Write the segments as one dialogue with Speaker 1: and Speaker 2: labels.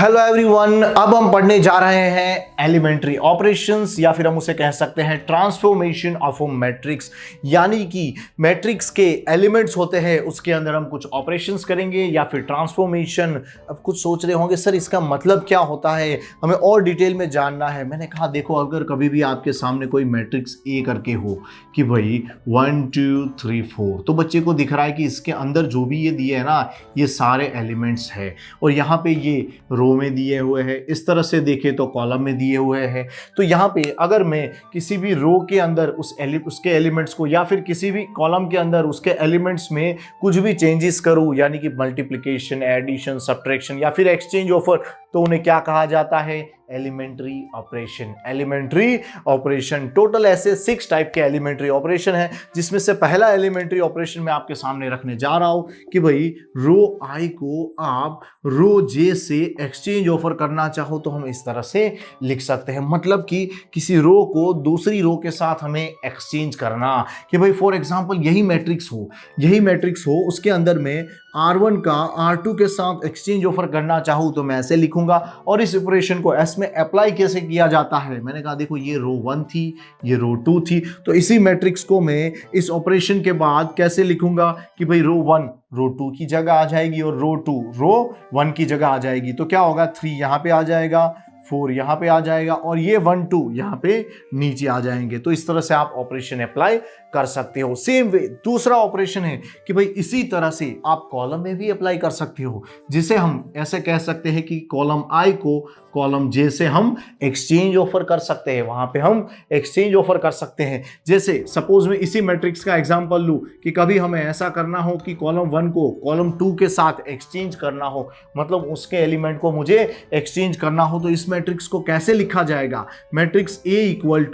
Speaker 1: Hello everyone, अब हम पढ़ने जा रहे हैं एलिमेंट्री ऑपरेशंस या फिर हम उसे कह सकते हैं ट्रांसफॉर्मेशन ऑफ अ मैट्रिक्स। यानी कि मैट्रिक्स के एलिमेंट्स होते हैं, उसके अंदर हम कुछ ऑपरेशंस करेंगे या फिर ट्रांसफॉर्मेशन। अब कुछ सोच रहे होंगे सर इसका मतलब क्या होता है, हमें और डिटेल में जानना है। मैंने कहा देखो, अगर कभी भी आपके सामने कोई मैट्रिक्स ए करके हो कि भाई 1 2 3 4, तो बच्चे को दिख रहा है कि इसके अंदर जो भी ये दिए है ना, ये सारे एलिमेंट्स है और यहाँ पे ये रो में दिए हुए हैं। इस तरह से देखें तो कॉलम में दिए हुए हैं। तो यहाँ पे अगर मैं किसी भी रो के अंदर उसके एलिमेंट्स को या फिर किसी भी कॉलम के अंदर उसके एलिमेंट्स में कुछ भी चेंजेस करूँ, यानी कि मल्टीप्लिकेशन, एडिशन, सब्ट्रैक्शन या फिर एक्सचेंज ऑफर, तो उन्हें क्या कहा जाता है? Elementary operation. Elementary operation total ऐसे 6 टाइप के एलिमेंट्री ऑपरेशन है, जिसमें से पहला एलिमेंट्री ऑपरेशन मैं आपके सामने रखने जा रहा हूं कि भाई रो आई को आप रो जे से एक्सचेंज ऑफर करना चाहो तो हम इस तरह से लिख सकते हैं। मतलब कि किसी रो को दूसरी रो के साथ हमें एक्सचेंज करना कि भाई फॉर एग्जांपल यही मैट्रिक्स हो, उसके अंदर में R1 का R2 के साथ एक्सचेंज ऑफर करना चाहूँ तो मैं ऐसे लिखूंगा। और इस ऑपरेशन को एस में अप्लाई कैसे किया जाता है, मैंने कहा देखो ये रो 1 थी, ये रो 2 थी, तो इसी मैट्रिक्स को मैं इस ऑपरेशन के बाद कैसे लिखूंगा कि भाई रो 1 रो 2 की जगह आ जाएगी और रो 2 रो 1 की जगह आ जाएगी। तो क्या होगा, 3 यहाँ पे आ जाएगा, 4 यहाँ पे आ जाएगा और ये 1 2 यहाँ पे नीचे आ जाएंगे। तो इस तरह से आप ऑपरेशन अप्लाई कर सकते हो। सेम वे दूसरा ऑपरेशन है कि भाई इसी तरह से आप कॉलम में भी अप्लाई कर सकते हो, जिसे हम ऐसे कह सकते हैं कि कॉलम आई को कॉलम जे से हम एक्सचेंज ऑफर कर सकते हैं। वहां पे हम एक्सचेंज ऑफर कर सकते हैं। जैसे सपोज मैं इसी मैट्रिक्स का एग्जांपल लूं कि कभी हमें ऐसा करना हो कि कॉलम 1 को कॉलम 2 के साथ एक्सचेंज करना हो, मतलब उसके एलिमेंट को मुझे एक्सचेंज करना हो, तो इस मैट्रिक्स को कैसे लिखा जाएगा? मैट्रिक्स ए इक्वल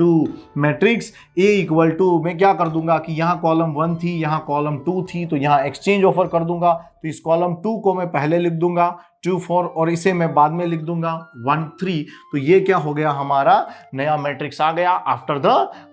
Speaker 1: टू मैं क्या कर दूंगा कि यहाँ कॉलम 1 थी, यहाँ कॉलम 2 थी, तो यहाँ एक्सचेंज ऑफर कर दूंगा। तो इस कॉलम 2 को मैं पहले लिख दूंगा 2 4 और इसे मैं बाद में लिख दूंगा 1 3। तो ये क्या हो गया, हमारा नया मैट्रिक्स आ गया after the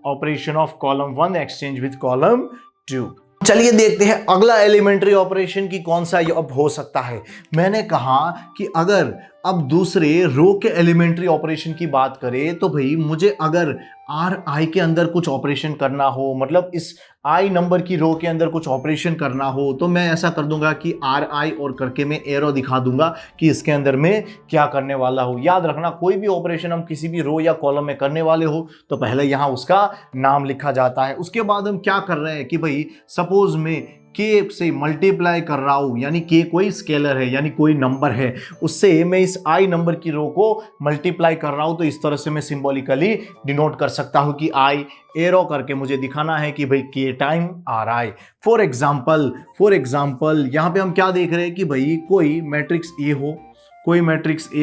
Speaker 1: operation of column 1 exchange with column 2। चलिए देखते हैं अगला एलिमेंट्री ऑपरेशन की कौन सा अब हो सकता है। मैंने कहा कि अगर अब दूसरे रो के एलिमेंट्री ऑपरेशन की बात करें तो भाई मुझे अगर आर आई के अंदर कुछ ऑपरेशन करना हो, मतलब इस आई नंबर की रो के अंदर कुछ ऑपरेशन करना हो, तो मैं ऐसा कर दूंगा कि आर आई और करके मैं एरो दिखा दूंगा कि इसके अंदर मैं क्या करने वाला हूं। याद रखना, कोई भी ऑपरेशन हम किसी भी रो या कॉलम में करने वाले हो तो पहले यहां उसका नाम लिखा जाता है। उसके बाद हम क्या कर रहे हैं कि भाई सपोज में के से मल्टीप्लाई कर रहा हूं, यानी के कोई स्केलर है, यानी कोई नंबर है, उससे मैं इस आई नंबर की रो को मल्टीप्लाई कर रहा हूं। तो इस तरह से मैं सिंबॉलिकली डिनोट कर सकता हूं कि आई एरो करके मुझे दिखाना है कि भाई के time are I. For example यहां पे हम क्या देख रहे हैं कि भाई कोई मैट्रिक्स ए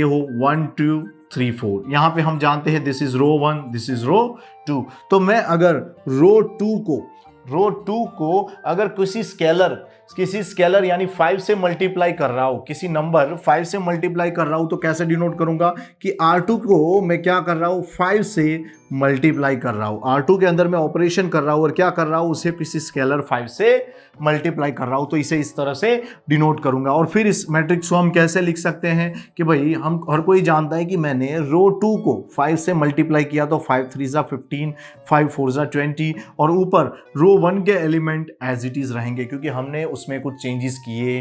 Speaker 1: हो 1 2 3 4, यहां पे हम जानते हैं this is row 1, this is row 2। तो मैं अगर रो 2 को अगर किसी स्केलर यानी 5 से मल्टीप्लाई कर रहा हूं, किसी नंबर 5 से मल्टीप्लाई कर रहा हूं, तो कैसे डिनोट करूंगा कि R2 को मैं क्या कर रहा हूं, 5 से मल्टीप्लाई कर रहा हूं। R2 के अंदर मैं ऑपरेशन कर रहा हूं और क्या कर रहा हूं, उसे किसी स्केलर 5 से मल्टीप्लाई कर रहा हूं। तो इसे इस तरह से डिनोट करूंगा। और फिर इस मैट्रिक्स को हम कैसे लिख सकते हैं कि भाई हम हर कोई जानता है कि मैंने रो 2 को 5 से मल्टीप्लाई किया तो 5 3 जा 15, 5 4 जा 20 और ऊपर रो 1 के एलिमेंट एज इट इज रहेंगे, क्योंकि हमने उसमें कुछ चेंजेस किए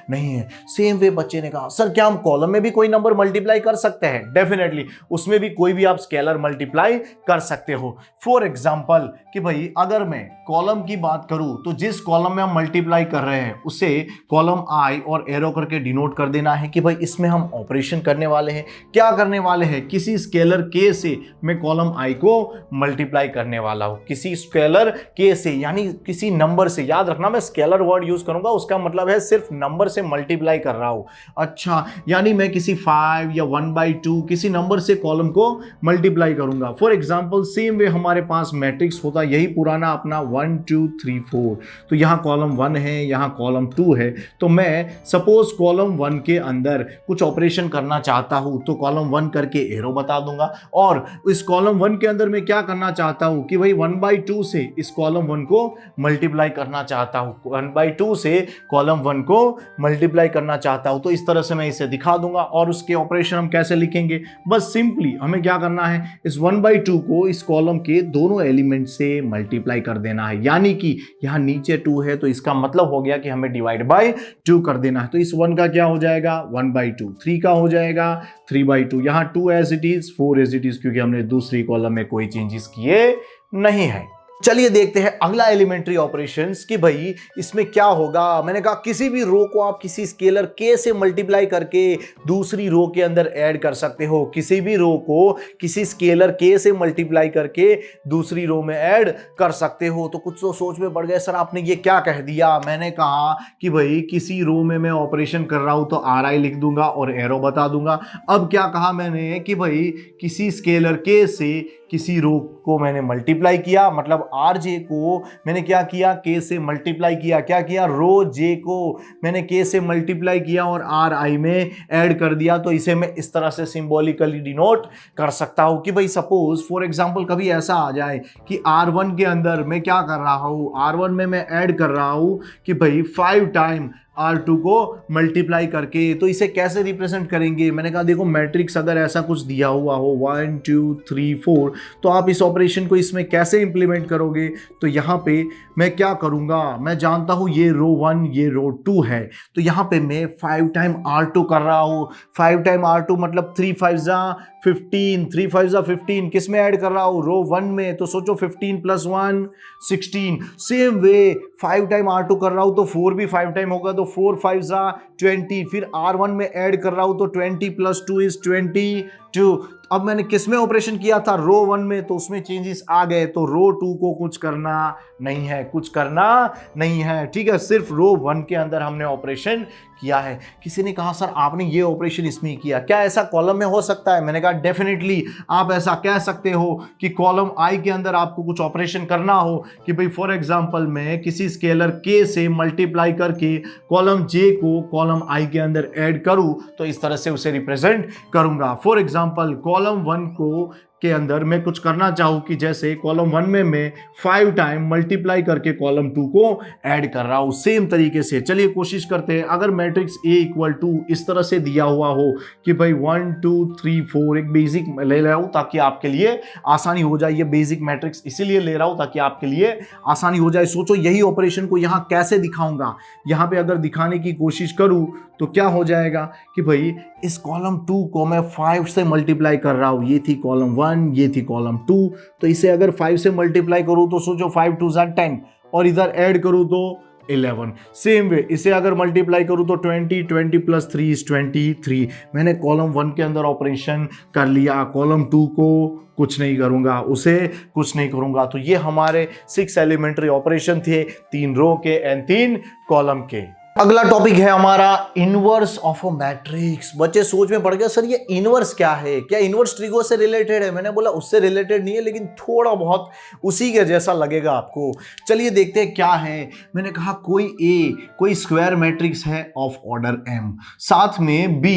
Speaker 1: नहीं है। सेम वे बच्चे ने कहा सर क्या हम कॉलम में भी कोई नंबर मल्टीप्लाई कर सकते हैं? डेफिनेटली, उसमें भी कोई भी आप स्केलर मल्टीप्लाई कर सकते हो। फॉर एग्जांपल कि भाई अगर मैं कॉलम की बात करूं तो जिस कॉलम में हम मल्टीप्लाई कर रहे हैं उसे कॉलम आई और एरो करके डिनोट कर देना है कि भाई इसमें हम ऑपरेशन करने वाले हैं। क्या करने वाले हैं? किसी स्केलर के से मैं कॉलम आई को मल्टीप्लाई करने वाला हूं, किसी स्केलर के से, यानी किसी नंबर से। याद रखना, मैं स्केलर वर्ड यूज करूंगा, उसका मतलब है सिर्फ नंबर से मल्टीप्लाई कर रहा हूं। अच्छा, यानी मैं किसी 5 या 1/2 किसी नंबर से कॉलम को मल्टीप्लाई करूंगा। फॉर एग्जांपल सेम वे हमारे पास मैट्रिक्स होता यही पुराना अपना 1 2 3 4, तो यहाँ कॉलम 1 है, यहाँ कॉलम 2 है। तो मैं सपोज कॉलम 1 के अंदर कुछ ऑपरेशन करना चाहता हूँ तो कॉलम 1 करके एरो बता दूंगा, और इस कॉलम 1 के अंदर मैं क्या करना चाहता हूँ कि भाई 1/2 से इस कॉलम 1 को मल्टीप्लाई करना चाहता हूँ, 1/2 से कॉलम 1 को मल्टीप्लाई करना चाहता हूँ। तो इस तरह से मैं इसे दिखा दूंगा। और उसके ऑपरेशन हम कैसे लिखेंगे, बस सिंपली हमें क्या करना है, इस 1/2 को इस कॉलम के दोनों एलिमेंट से मल्टीप्लाई कर देना है। यानी कि यहाँ नीचे 2 है तो इसका मतलब हो गया कि हमें डिवाइड बाय 2 कर देना है। तो इस 1 का क्या हो जाएगा 1/2, 3 का हो जाएगा 3/2, यहाँ 2 as it is, 4 as it is, क्योंकि हमने दूसरी कॉलम में कोई चेंजेस किए नहीं है। चलिए देखते हैं अगला एलिमेंट्री ऑपरेशंस कि भाई इसमें क्या होगा। मैंने कहा किसी भी रो को आप किसी स्केलर k से मल्टीप्लाई करके दूसरी रो के अंदर ऐड कर सकते हो। किसी भी रो को किसी स्केलर k से मल्टीप्लाई करके दूसरी रो में ऐड कर सकते हो। तो कुछ तो सोच में पड़ गए, सर आपने ये क्या कह दिया। मैंने कहा कि भाई किसी रो में मैं ऑपरेशन कर रहा हूं तो RI लिख दूंगा और एरो बता दूंगा। अब क्या कहा मैंने कि भाई किसी स्केलर k से किसी रो को मैंने मल्टीप्लाई किया, मतलब RJ को मैंने क्या किया k से मल्टीप्लाई किया। क्या किया, रो J को मैंने k से मल्टीप्लाई किया और RI में ऐड कर दिया। तो इसे मैं इस तरह से सिंबॉलिकली डिनोट कर सकता हूं कि भाई सपोज फॉर एग्जांपल कभी ऐसा आ जाए कि R1 के अंदर मैं क्या कर रहा हूं, R1 में मैं ऐड कर रहा हूं कि भाई 5 टाइम R2 को मल्टीप्लाई करके। तो इसे कैसे रिप्रेजेंट करेंगे, मैंने कहा देखो मैट्रिक्स अगर ऐसा कुछ दिया हुआ हो 1 2 3 4, तो आप इस ऑपरेशन को इसमें कैसे इंप्लीमेंट करोगे। तो यहाँ पे मैं क्या करूँगा, मैं जानता हूँ ये रो 1 ये रो 2 है, तो यहाँ पे मैं 5 टाइम R2 कर रहा हूँ। 5 टाइम R2 मतलब 3 5 जा 15, 3 5 जा 15, किस में ऐड कर रहा हूँ, रो 1 में। तो सोचो 15 + 1 16। सेम वे 5 टाइम R2 कर रहा हूँ तो 4 भी 5 टाइम होगा, तो 4 5 जा 20। फिर R1 में ऐड कर रहा हूँ तो 20 + 2 = 22। अब मैंने किस में ऑपरेशन किया था, रो 1 में, तो उसमें चेंजेस आ गए। तो रो 2 को कुछ करना नहीं है, कुछ करना नहीं है, ठीक है। सिर्फ रो 1 के अंदर हमने ऑपरेशन किया है। किसी ने कहा सर आपने ये ऑपरेशन इसमें किया, क्या ऐसा कॉलम में हो सकता है। मैंने कहा डेफिनेटली आप ऐसा कह सकते हो कि कॉलम I के अंदर आपको कुछ ऑपरेशन करना हो कि भाई फॉर एग्जांपल मैं किसी स्केलर k से मल्टीप्लाई करके कॉलम J को कॉलम I के अंदर ऐड करूं, तो इस तरह से उसे रिप्रेजेंट करूंगा। फॉर एग्जांपल कॉलम 1 को के अंदर मैं कुछ करना चाहूँ कि जैसे कॉलम 1 में मैं 5 टाइम मल्टीप्लाई करके कॉलम 2 को ऐड कर रहा हूँ। सेम तरीके से चलिए कोशिश करते हैं। अगर मैट्रिक्स A = इस तरह से दिया हुआ हो कि भाई 1 2 3 4, एक बेसिक ले रहा हूँ ताकि आपके लिए आसानी हो जाए। ये बेसिक मैट्रिक्स इसीलिए ले रहा हूँ ताकि आपके लिए आसानी हो जाए। सोचो यही ऑपरेशन को यहाँ कैसे दिखाऊंगा। यहाँ पे अगर दिखाने की कोशिश करूँ तो क्या हो जाएगा कि भाई इस कॉलम 2 को मैं 5 से मल्टीप्लाई कर रहा हूँ। ये थी कॉलम 1, ये थी कॉलम 2, तो इसे अगर 5 से मल्टीप्लाई करूँ तो सोचो 5 2 = 10, और इधर ऐड करूँ तो 11। सेम वे इसे अगर मल्टीप्लाई करूँ तो 20 20 + 3 = 23। मैंने कॉलम 1 के अंदर ऑपरेशन कर लिया, कॉलम 2 को कुछ नहीं करूंगा, उसे कुछ नहीं करूंगा। तो ये हमारे 6 एलिमेंट्री ऑपरेशन थे, 3 रो के एंड 3 कॉलम के। अगला टॉपिक है हमारा इनवर्स ऑफ अ मैट्रिक्स। बच्चे सोच में पड़ गए सर ये इनवर्स क्या है, क्या इनवर्स ट्रिगो से रिलेटेड है। मैंने बोला उससे रिलेटेड नहीं है, लेकिन थोड़ा बहुत उसी के जैसा लगेगा आपको। चलिए देखते हैं क्या है। मैंने कहा कोई स्क्वायर मैट्रिक्स है ऑफ ऑर्डर m, साथ में B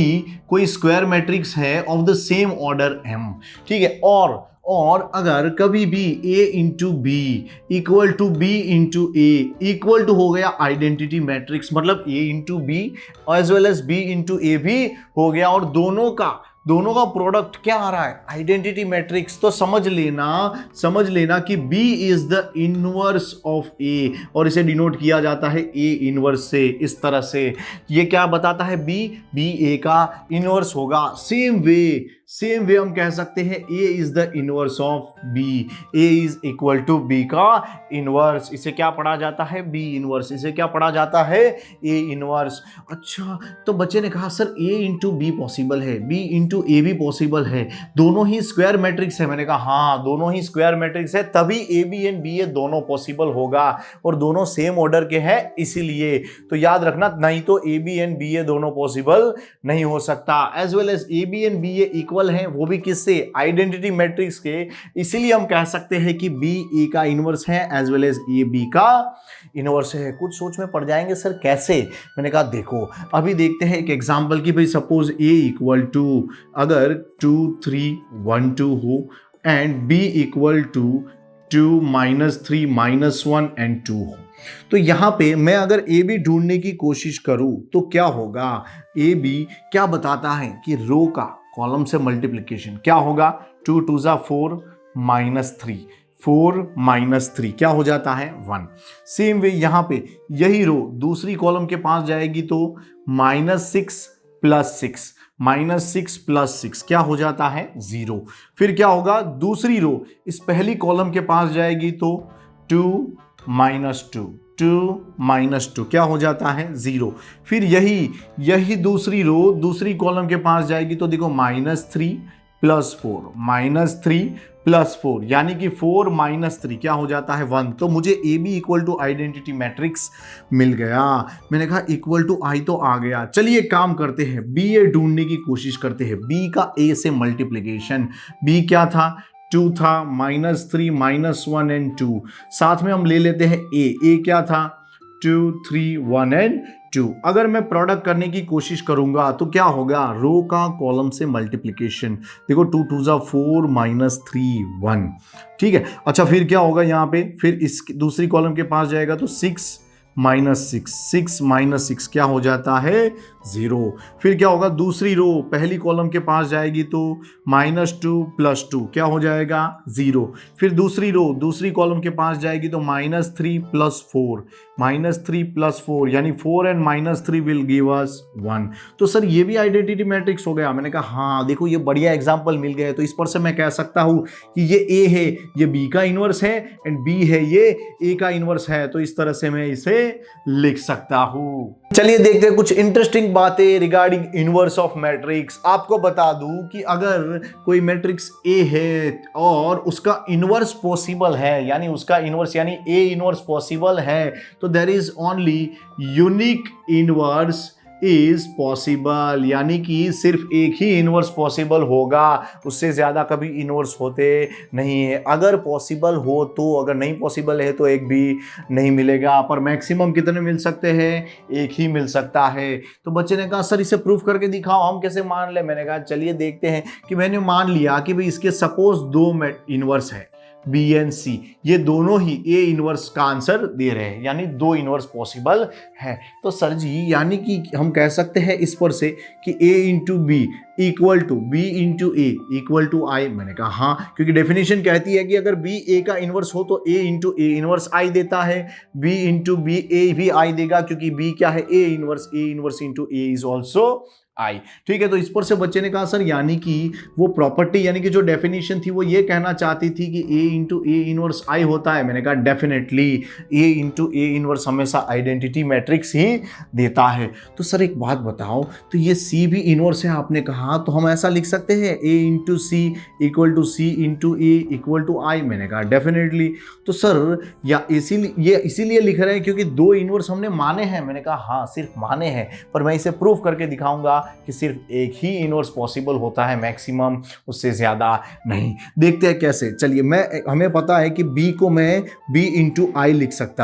Speaker 1: कोई स्क्वायर मैट्रिक्स है of the same order m, ठीक है। और अगर कभी भी A × B = B × A equal to हो गया आइडेंटिटी मैट्रिक्स, मतलब A × B as well as B × A भी हो गया, और दोनों का प्रोडक्ट क्या आ रहा है, आइडेंटिटी मैट्रिक्स, तो समझ लेना कि B is the inverse of A, और इसे डिनोट किया जाता है A इनवर्स से। इस तरह से ये क्या बताता है, B A का इनवर्स होगा। सेम वे हम कह सकते हैं A is the inverse of B, A is equal to B का इनवर्स। इसे क्या पढ़ा जाता है, B इनवर्स। इसे क्या पढ़ा जाता है, A इनवर्स। अच्छा, तो बच्चे ने कहा सर A × B पॉसिबल है, B × A भी पॉसिबल है, दोनों ही स्क्वायर मैट्रिक्स है। मैंने कहा हाँ दोनों ही स्क्वायर मैट्रिक्स है, तभी AB एंड BA दोनों पॉसिबल होगा, और दोनों सेम ऑर्डर के हैं इसीलिए। तो याद रखना, नहीं तो AB एंड BA दोनों पॉसिबल नहीं हो सकता। As well as AB and BA equal हैं, वो भी किससे, आइडेंटिटी मैट्रिक्स के, इसीलिए हम कह सकते हैं कि बी ए का इनवर्स है as well as A B का इनवर्स है। कुछ सोच में पड़ जाएंगे सर कैसे, मैंने कहा देखो अभी देखते हैं एक एग्जांपल की भाई सपोज ए इक्वल टू अगर 2 3 1 2 हो and B equal to 2 -3 -1 and 2 हो, तो यहां पे मैं अगर ए बी ढूंढने की कोशिश करूं तो क्या होगा, ए बी क्या बताता है कि रो का कॉलम से मल्टीप्लिकेशन क्या होगा, 2 2 जा 4 -3 4 -3 क्या हो जाता है 1। सेम वे यहां पे यही रो दूसरी कॉलम के पास जाएगी तो -6 + 6 -6 + 6 क्या हो जाता है 0। फिर क्या होगा, दूसरी रो इस पहली कॉलम के पास जाएगी तो 2 -2 2 -2 क्या हो जाता है 0। फिर यही दूसरी रो दूसरी कॉलम के पास जाएगी तो देखो -3 + 4 -3 + 4 यानी कि 4 -3 क्या हो जाता है 1। तो मुझे A B equal to identity matrix मिल गया। मैंने कहा इक्वल टू आई तो आ गया, चलिए काम करते हैं, बी ए ढूंढने की कोशिश करते हैं। बी का ए से मल्टीप्लिकेशन, बी क्या था 2 था, -3 -1 एंड 2, साथ में हम ले लेते हैं ए क्या था 2 3 1 एंड 2। अगर मैं प्रोडक्ट करने की कोशिश करूंगा तो क्या होगा, रो का कॉलम से मल्टीप्लिकेशन, देखो 2 2 जा 4 -3 1, ठीक है। अच्छा फिर क्या होगा यहाँ पे, फिर इस दूसरी कॉलम के पास जाएगा तो 6 -6 6 -6 क्या हो जाता है 0। फिर क्या होगा, दूसरी रो पहली कॉलम के पास जाएगी तो -2 + 2 क्या हो जाएगा 0। फिर दूसरी रो दूसरी कॉलम के पास जाएगी तो -3 + 4 -3 + 4 यानी 4 एंड -3 विल गिव अस 1। तो सर ये भी आइडेंटिटी मैट्रिक्स हो गया। मैंने कहा हाँ देखो ये बढ़िया एग्जांपल मिल गया, तो इस पर से मैं कह सकता हूँ कि ये ए है, ये बी का इनवर्स है, एंड बी है ये ए का इनवर्स है। तो इस तरह से मैं इसे लिख सकता हूँ। चलिए देखते हैं कुछ इंटरेस्टिंग बातें रिगार्डिंग इनवर्स ऑफ मैट्रिक्स। आपको बता दूं कि अगर कोई मैट्रिक्स ए है और उसका इनवर्स पॉसिबल है, यानी उसका इनवर्स यानी ए इनवर्स पॉसिबल है, तो there is only unique inverse is possible, यानी कि सिर्फ एक ही इनवर्स पॉसिबल होगा, उससे ज़्यादा कभी इनवर्स होते नहीं है। अगर पॉसिबल हो तो, अगर नहीं पॉसिबल है तो एक भी नहीं मिलेगा, पर मैक्सिमम कितने मिल सकते हैं, एक ही मिल सकता है। तो बच्चे ने कहा सर इसे प्रूफ करके दिखाओ, हम कैसे मान ले। मैंने कहा चलिए देखते हैं कि मैंने मान लिया कि भाई इसके सपोज 2 इनवर्स है बी एंड सी, ये दोनों ही ए इनवर्स का आंसर दे रहे हैं, यानी 2 इनवर्स पॉसिबल है। तो सर जी यानी कि हम कह सकते हैं इस पर से कि a into B equal to B into A equal to I. मैंने कहा हाँ, क्योंकि डेफिनेशन कहती है कि अगर b a का इनवर्स हो तो a इंटू ए इनवर्स आई देता है, b इंटू बी ए भी आई देगा, क्योंकि b क्या है a inverse into A is also I. ठीक है, तो इस पर से बच्चे ने कहा सर यानी कि वो प्रॉपर्टी यानी कि जो डेफिनेशन थी वो ये कहना चाहती थी कि a इंटू ए इनवर्स आई होता है। मैंने कहा definitely a into A inverse हमेशा आइडेंटिटी मैट्रिक्स ही देता है। तो सर एक बात बताओ, तो ये c भी इनवर्स है आपने कहा, तो हम ऐसा लिख सकते हैं a into C equal to C into A equal to I. मैंने कहा डेफिनेटली। तो सर या इसीलिए लिख रहे हैं क्योंकि 2 इनवर्स हमने माने हैं। मैंने कहा हाँ सिर्फ माने हैं, पर मैं इसे प्रूफ करके दिखाऊंगा कि सिर्फ एक ही इनवर्स पॉसिबल होता है, मैक्सिमम उससे ज्यादा नहीं। देखते हैं कैसे। चलिए हमें पता है कि b को मैं b इंटू आई लिख सकता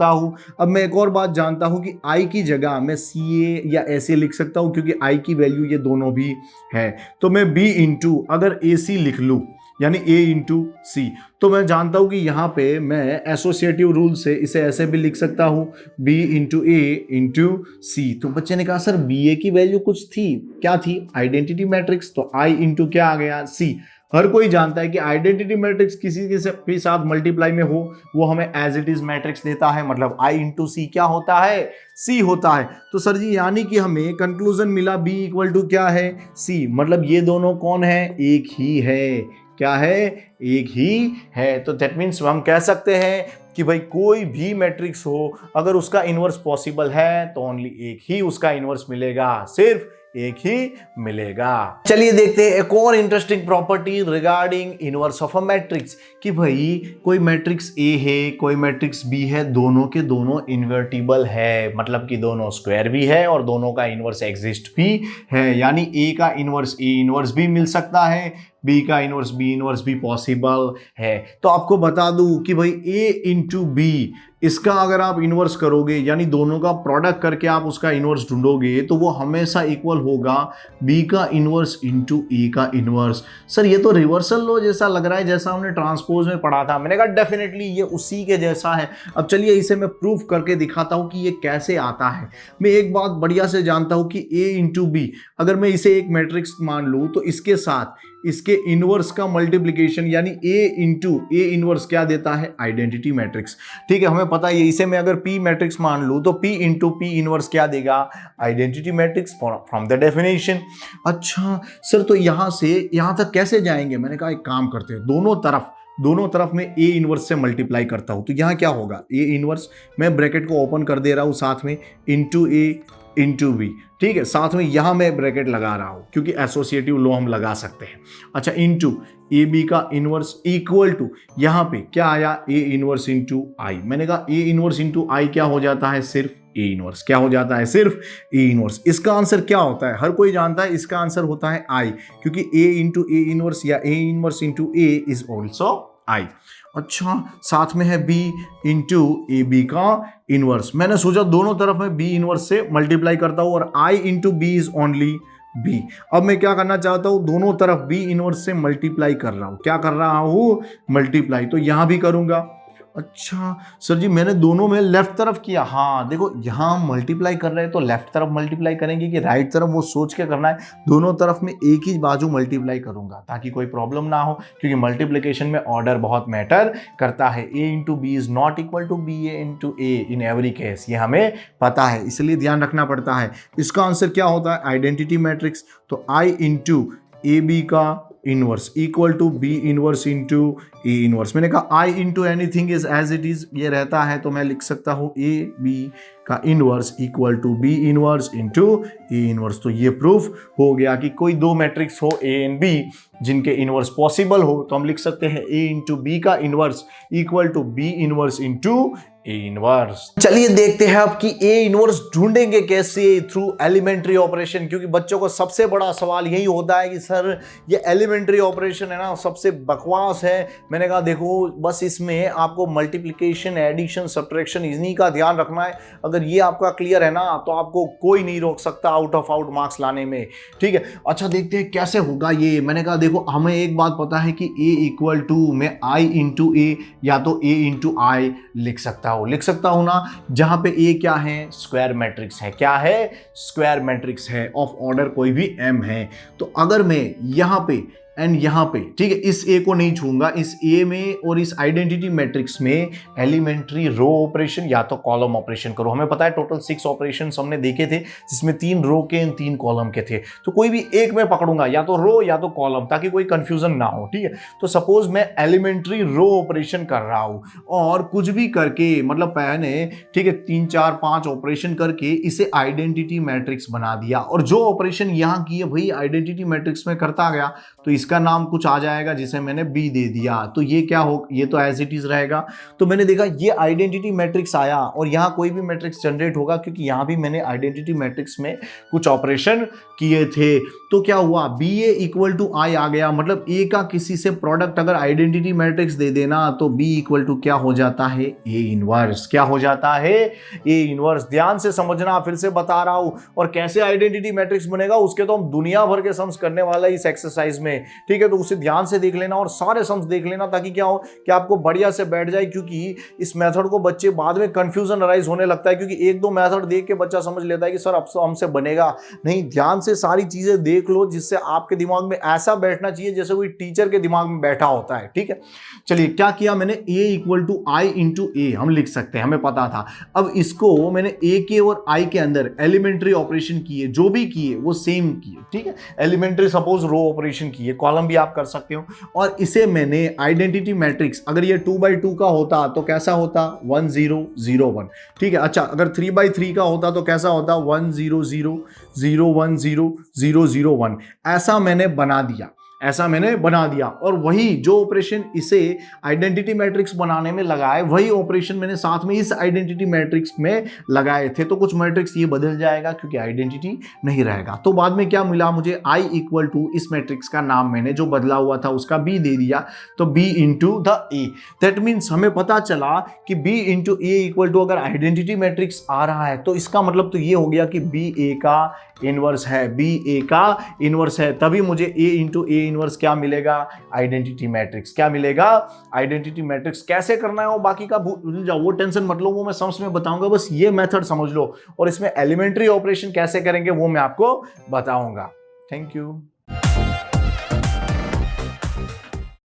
Speaker 1: हूँ। अब मैं एक और बात जानता हूँ कि i की जगह मैं ca या ऐसे लिख सकता हूँ, क्योंकि i की वैल्यू ये दोनों भी है। तो मैं b इंटू अगर ac लिख लूँ यानी a इंटू सी, तो मैं जानता हूं कि यहाँ पे मैं एसोसिएटिव रूल से इसे ऐसे भी लिख सकता हूं b इंटू ए इंटू सी। तो बच्चे ने कहा सर बी ए की वैल्यू कुछ थी, क्या थी, आइडेंटिटी मैट्रिक्स, तो i इंटू क्या आ गया सी। हर कोई जानता है कि आइडेंटिटी मैट्रिक्स किसी के भी साथ मल्टीप्लाई में हो वो हमें एज इट इज मैट्रिक्स देता है, मतलब i इंटू सी क्या होता है, c होता है। तो सर जी यानी कि हमें कंक्लूजन मिला b इक्वल टू क्या है c, मतलब ये दोनों कौन है, एक ही है। क्या है, एक ही है। तो दैट मीन्स हम कह सकते हैं कि भाई कोई भी मैट्रिक्स हो अगर उसका इनवर्स पॉसिबल है तो ओनली एक ही उसका इनवर्स मिलेगा, सिर्फ एक ही मिलेगा। चलिए देखते हैं एक और interesting property regarding inverse of a matrix कि भाई कोई मैट्रिक्स ए है, कोई मैट्रिक्स बी है, दोनों के दोनों इन्वर्टिबल है, मतलब कि दोनों स्क्वायर भी है और दोनों का इनवर्स एग्जिस्ट भी है, यानी ए का इनवर्स ए इनवर्स भी मिल सकता है, बी का इनवर्स बी इनवर्स भी पॉसिबल है। तो आपको बता दूं कि भाई ए इंटू बी, इसका अगर आप इनवर्स करोगे यानी दोनों का प्रोडक्ट करके आप उसका इनवर्स ढूंढोगे तो वो हमेशा इक्वल होगा बी का इनवर्स इंटू ए का इनवर्स। सर ये तो रिवर्सल लॉ जैसा लग रहा है जैसा हमने ट्रांसपोज में पढ़ा था। मैंने कहा डेफिनेटली ये उसी के जैसा है। अब चलिए इसे मैं प्रूफ करके दिखाता हूं कि ये कैसे आता है। मैं एक बात बढ़िया से जानता हूं कि ए इंटू बी, अगर मैं इसे एक मैट्रिक्स मान लूं तो इसके साथ इसके इनवर्स का मल्टीप्लिकेशन यानी ए इंटू ए इनवर्स क्या देता है, आइडेंटिटी मैट्रिक्स। ठीक है, हमें पता है इसे मैं अगर पी मैट्रिक्स मान लूं तो पी इंटू पी इनवर्स क्या देगा, identity matrix from the definition. अच्छा सर तो यहां से यहां तक कैसे जाएंगे? मैंने कहा एक काम करते हैं, दोनों तरफ में ए इनवर्स से मल्टीप्लाई करता हूं तो यहां क्या होगा, ए इनवर्स, मैं ब्रैकेट को ओपन कर दे रहा हूं साथ में, इंटू ए इंटू बी। ठीक है, साथ में यहां मैं ब्रैकेट लगा रहा हूं क्योंकि एसोसिएटिव लॉ हम लगा सकते हैं। अच्छा, इंटू ए बी का इनवर्स इक्वल टू यहां पे क्या आया, ए इनवर्स इंटू आई। मैंने कहा ए इनवर्स इंटू आई क्या हो जाता है, सिर्फ ए इनवर्स। क्या हो जाता है, सिर्फ ए इनवर्स। इसका आंसर क्या होता है, हर कोई जानता है इसका आंसर होता है आई, क्योंकि ए इंटू ए इनवर्स या A inverse into A is also I. अच्छा, साथ में है b इंटू ए बी का इनवर्स। मैंने सोचा दोनों तरफ में b इनवर्स से मल्टीप्लाई करता हूं और i into B is only b। अब मैं क्या करना चाहता हूं, दोनों तरफ b इनवर्स से मल्टीप्लाई कर रहा हूं। क्या कर रहा हूं, मल्टीप्लाई। तो यहां भी करूंगा। अच्छा सर जी मैंने दोनों में लेफ्ट तरफ किया। हाँ देखो यहां हम मल्टीप्लाई कर रहे हैं तो लेफ्ट तरफ मल्टीप्लाई करेंगे कि राइट तरफ, वो सोच के करना है। दोनों तरफ में एक ही बाजू मल्टीप्लाई करूंगा ताकि कोई प्रॉब्लम ना हो, क्योंकि मल्टीप्लिकेशन में ऑर्डर बहुत मैटर करता है। A into B is not equal to B A into A in every case, ये हमें पता है, इसलिए ध्यान रखना पड़ता है। इसका आंसर क्या होता है, आइडेंटिटी मैट्रिक्स। तो आई इंटू ए बी का inverse equal to B inverse into A inverse. मैंने कहा I into anything is as it is, ये रहता है तो मैं लिख सकता हूं ए बी का inverse equal to B inverse into A inverse. तो ये प्रूफ हो गया कि कोई दो मैट्रिक्स हो ए एंड बी जिनके इनवर्स पॉसिबल हो तो हम लिख सकते हैं ए इंटू बी का inverse equal to B inverse into A inverse. चलिए देखते हैं अब कि ए इनवर्स ढूंढेंगे कैसे, थ्रू एलिमेंट्री ऑपरेशन। क्योंकि बच्चों को सबसे बड़ा सवाल यही होता है कि सर ये एलिमेंट्री ऑपरेशन है ना सबसे बकवास है। मैंने कहा देखो बस इसमें आपको मल्टीप्लिकेशन, एडिशन, सब्ट्रैक्शन इन्हीं का ध्यान रखना है। अगर ये आपका क्लियर है ना तो आपको कोई नहीं रोक सकता आउट ऑफ आउट मार्क्स लाने में। ठीक है, अच्छा देखते हैं कैसे होगा ये। मैंने कहा देखो हमें एक बात पता है कि ए इक्वल टू मैं आई इंटू ए या तो ए इंटू आई लिख सकता हूं ना, जहां पे ए क्या है, स्क्वायर मैट्रिक्स है। क्या है, स्क्वायर मैट्रिक्स है, ऑफ ऑर्डर कोई भी m है। तो अगर मैं यहां पे एंड यहां पे, ठीक है, इस ए को नहीं छूंगा, इस ए में और इस आइडेंटिटी मैट्रिक्स में एलिमेंट्री रो ऑपरेशन या तो कॉलम ऑपरेशन करो। हमें पता है टोटल 6 ऑपरेशंस हमने देखे थे जिसमें 3 रो के एंड 3 कॉलम के थे। तो कोई भी एक में पकड़ूंगा, या तो रो या तो कॉलम, ताकि कोई कंफ्यूजन ना हो। ठीक है, तो सपोज मैं एलिमेंट्री रो ऑपरेशन कर रहा हूं और कुछ भी करके, मतलब मैंने, ठीक है, 3 4 5 ऑपरेशन करके इसे आइडेंटिटी मैट्रिक्स बना दिया और जो ऑपरेशन यहां किए वही आइडेंटिटी मैट्रिक्स में करता गया तो इसका नाम कुछ आ जाएगा जिसे मैंने बी दे दिया। तो ये क्या हो, ये तो एज इट इज रहेगा। तो मैंने देखा ये आइडेंटिटी मैट्रिक्स आया और यहां कोई भी मैट्रिक्स जनरेट होगा क्योंकि यहां भी मैंने आइडेंटिटी मैट्रिक्स में कुछ ऑपरेशन किए थे। तो क्या हुआ, बी ए इक्वल टू आई आ गया, मतलब ए का किसी से प्रोडक्ट अगर आइडेंटिटी मैट्रिक्स दे देना तो बी इक्वल टू क्या हो जाता है, ए इनवर्स। क्या हो जाता है, ए इनवर्स। ध्यान से समझना, फिर से बता रहा हूं। और कैसे आइडेंटिटी मैट्रिक्स बनेगा उसके तो हम दुनिया भर के सम्स करने वाला इस एक्सरसाइज में। ठीक है, तो उसे ध्यान से देख लेना और सारे सम्स देख लेना ताकि क्या हो कि आपको बढ़िया से बैठ जाए। क्योंकि इस मेथड को बच्चे बाद में कंफ्यूजन अराइज होने लगता है, क्योंकि एक दो मेथड देख के बच्चा समझ लेता है कि सर अब तो हमसे बनेगा नहीं। ध्यान से सारी चीजें देख लो जिससे आपके दिमाग में ऐसा बैठना चाहिए जैसे कोई टीचर के दिमाग में बैठा होता है। ठीक है, चलिए क्या किया मैंने, ए इक्वल टू आई इंटू ए हम लिख सकते हैं, हमें पता था। अब इसको मैंने ए के और आई के अंदर एलिमेंट्री ऑपरेशन किए, जो भी किए वो सेम किए। ठीक है, एलिमेंट्री सपोज रो ऑपरेशन किए कॉलम भी आप कर सकते हो। और इसे मैंने आइडेंटिटी मैट्रिक्स, अगर ये 2x2 का होता तो कैसा होता 1 0 0 1, ठीक है। अच्छा, अगर 3x3 का होता तो कैसा होता 1 0 0 0 1 0 0 0 1। ऐसा मैंने बना दिया, ऐसा मैंने बना दिया। और वही जो ऑपरेशन इसे आइडेंटिटी मैट्रिक्स बनाने में लगाए, वही ऑपरेशन मैंने साथ में इस आइडेंटिटी मैट्रिक्स में लगाए थे। तो कुछ मैट्रिक्स ये बदल जाएगा क्योंकि आइडेंटिटी नहीं रहेगा। तो बाद में क्या मिला मुझे, I इक्वल टू इस मैट्रिक्स का नाम मैंने जो बदला हुआ था उसका B दे दिया, तो B into the A। That means हमें पता चला कि B into A equal to, अगर आइडेंटिटी मैट्रिक्स आ रहा है तो इसका मतलब तो ये हो गया कि B A का इनवर्स है, B A का इनवर्स है। तभी मुझे A इंटू A इनवर्स क्या मिलेगा, आइडेंटिटी मैट्रिक्स। क्या मिलेगा, आइडेंटिटी मैट्रिक्स। कैसे करना है वो बाकी का भूल जाओ, वो टेंशन मत लो, वो मैं सम्स में बताऊंगा, बस ये मेथड समझ लो। और इसमें एलिमेंट्री ऑपरेशन कैसे करेंगे वो मैं आपको बताऊंगा। Thank you.